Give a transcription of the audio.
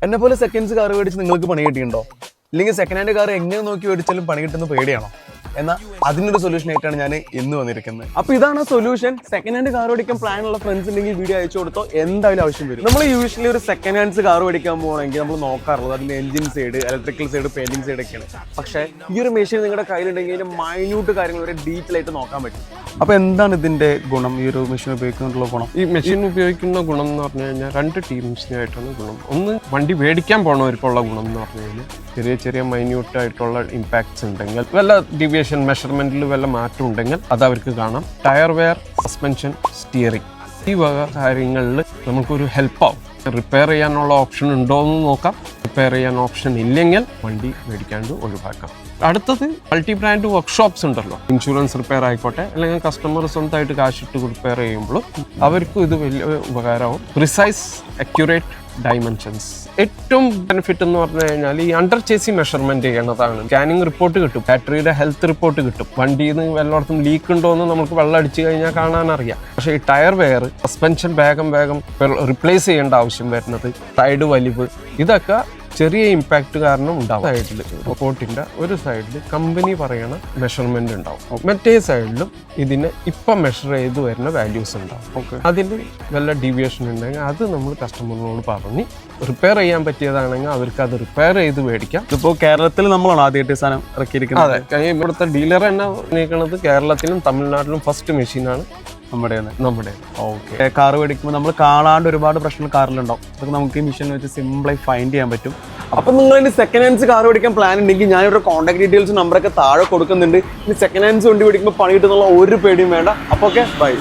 എന്നെ പോലെ seconds car മേടിച്ച് നിങ്ങൾക്ക് പണി കിട്ടിയിട്ടുണ്ടോ? ഇല്ലെങ്കിൽ സെക്കൻഡ് ഹാൻഡ് കാർ എങ്ങനെ നോക്കി മേടിച്ചാലും പണി കിട്ടുന്ന പേടിയാണോ? എന്നാൽ അതിനൊരു സൊല്യൂഷൻ ആയിട്ടാണ് ഞാൻ ഇന്ന് വന്നിരിക്കുന്നത്. അപ്പോൾ ഇതാണ് സൊല്യൂഷൻ. സെക്കൻഡ് ഹാൻഡ് കാർ മേടിക്കാൻ പ്ലാൻ ഉള്ള ഫ്രണ്ട്സ് ഉണ്ടെങ്കിൽ വീഡിയോ അയച്ചു കൊടുത്തോ, എന്തായാലും ആവശ്യം വരും. നമ്മൾ യൂഷ്വലി ഒരു സെക്കൻഡ് ഹാൻഡ്സ് കാർ മേടിക്കാൻ പോകണമെങ്കിൽ നമ്മൾ നോക്കാറുള്ളത് അതിൻ്റെ engine side, electrical side, painting side ഒക്കെയാണ്. പക്ഷേ ഈ ഒരു മെഷീൻ നിങ്ങളുടെ കയ്യിലുണ്ടെങ്കിൽ ഇതിൻ്റെ മൈന്യൂട്ട് കാര്യങ്ങൾ വരെ ഡീറ്റെയിൽ ആയിട്ട് നോക്കാൻ പറ്റും. അപ്പോൾ എന്താണ് ഇതിൻ്റെ ഗുണം, ഈ ഒരു മെഷീൻ ഉപയോഗിക്കുന്നതിനുള്ള ഗുണം? ഈ മെഷീൻ ഉപയോഗിക്കുന്ന ഗുണം എന്ന് പറഞ്ഞു കഴിഞ്ഞാൽ രണ്ട് ടീംസിനായിട്ടാണ് ഗുണം. ഒന്ന്, വണ്ടി മേടിക്കാൻ പോണവർക്കുള്ള ഗുണം എന്ന് പറഞ്ഞു കഴിഞ്ഞാൽ ചെറിയ ചെറിയ മൈന്യൂട്ട് ആയിട്ടുള്ള ഇമ്പാക്ട്സ് ഉണ്ടെങ്കിൽ, വല്ല ഡീവിയേഷൻ മെഷർമെന്റിൽ വല്ല മാറ്റം ഉണ്ടെങ്കിൽ അത് അവർക്ക് കാണാം. ടയർ വെയർ, സസ്പെൻഷൻ, സ്റ്റിയറിംഗ്, ഈ വക കാര്യങ്ങളിൽ നമുക്കൊരു ഹെൽപ്പാവും. റിപ്പയർ ചെയ്യാനുള്ള ഓപ്ഷൻ ഉണ്ടോ എന്ന് നോക്കാം. റിപ്പയർ ചെയ്യാൻ ഓപ്ഷൻ ഇല്ലെങ്കിൽ വണ്ടി മേടിക്കാണ്ട് ഒഴിവാക്കാം. അടുത്തത് മൾട്ടി ബ്രാൻഡ് വർക്ക്ഷോപ്സ് ഉണ്ടല്ലോ. ഇൻഷുറൻസ് റിപ്പയർ ആയിക്കോട്ടെ, അല്ലെങ്കിൽ കസ്റ്റമർ സ്വന്തമായിട്ട് കാശിട്ട് റിപ്പയർ ചെയ്യുമ്പോഴും അവർക്കും ഇത് വലിയ ഉപകാരമാവും. Precise, accurate dimensions. ഏറ്റവും ബെനിഫിറ്റ് എന്ന് പറഞ്ഞു കഴിഞ്ഞാൽ ഈ അണ്ടർ ചേസി മെഷർമെന്റ് ചെയ്യണതാണ്. സ്കാനിങ് റിപ്പോർട്ട് കിട്ടും, ബാറ്ററിയുടെ ഹെൽത്ത് റിപ്പോർട്ട് കിട്ടും. വണ്ടിയിൽ നിന്ന് വല്ലയിടത്തും ലീക്ക് ഉണ്ടോ എന്ന് നമുക്ക് വെള്ളം അടിച്ചു കഴിഞ്ഞാൽ കാണാനറിയാം. പക്ഷേ ഈ ടയർ വെയർ, സസ്പെൻഷൻ വേഗം റിപ്ലേസ് ചെയ്യേണ്ട ആവശ്യം വരുന്നത്, സൈഡ് വലിവ്, ഇതൊക്കെ ചെറിയ ഇമ്പാക്ട് കാരണം ഉണ്ടാവും. സൈഡിൽ റിപ്പോർട്ടിന്റെ ഒരു സൈഡിൽ കമ്പനി പറയണ മെഷർമെന്റ് ഉണ്ടാവും, മറ്റേ സൈഡിലും ഇതിന് ഇപ്പം മെഷർ ചെയ്ത് വരുന്ന വാല്യൂസ് ഉണ്ടാവും. അതിൽ വല്ല ഡീവിയേഷൻ ഉണ്ടെങ്കിൽ അത് നമ്മൾ കസ്റ്റമറിനോട് പറഞ്ഞ് റിപ്പയർ ചെയ്യാൻ പറ്റിയതാണെങ്കിൽ അവർക്ക് അത് റിപ്പയർ ചെയ്ത് മേടിക്കാം. ഇതിപ്പോൾ കേരളത്തിൽ നമ്മളാണ് ആദ്യമായിട്ട് സാധനം ഇറക്കിയിരിക്കുന്നത്. അതെ, ഇവിടുത്തെ ഡീലർ തന്നെ പറഞ്ഞിരിക്കുന്നത് കേരളത്തിലും തമിഴ്നാട്ടിലും ഫസ്റ്റ് മെഷീനാണ് നമ്മുടെ. ഓക്കെ, കാർ മേടിക്കുമ്പോൾ നമ്മൾ കാണാണ്ട് ഒരുപാട് പ്രശ്നങ്ങൾ കാറിലുണ്ടാവും. അതൊക്കെ നമുക്ക് ഈ മെഷീൻ വെച്ച് സിമ്പിളായി ഫൈൻഡ് ചെയ്യാൻ പറ്റും. അപ്പം നിങ്ങൾ ഇനി സെക്കൻഡ് ഹാൻഡ്സ് കാർ മേടിക്കാൻ പ്ലാൻ ഉണ്ടെങ്കിൽ ഞാനിവിടെ കോൺടാക്ട് ഡീറ്റെയിൽസ് നമ്പറൊക്കെ താഴെ കൊടുക്കുന്നുണ്ട്. ഇനി സെക്കൻഡ് ഹാൻഡ്സ് വണ്ടി മേടിക്കുമ്പോൾ പണി കിട്ടുന്നുള്ള ഒരു പേടിയും വേണ്ട. അപ്പോൾ ഓക്കെ, ബൈ.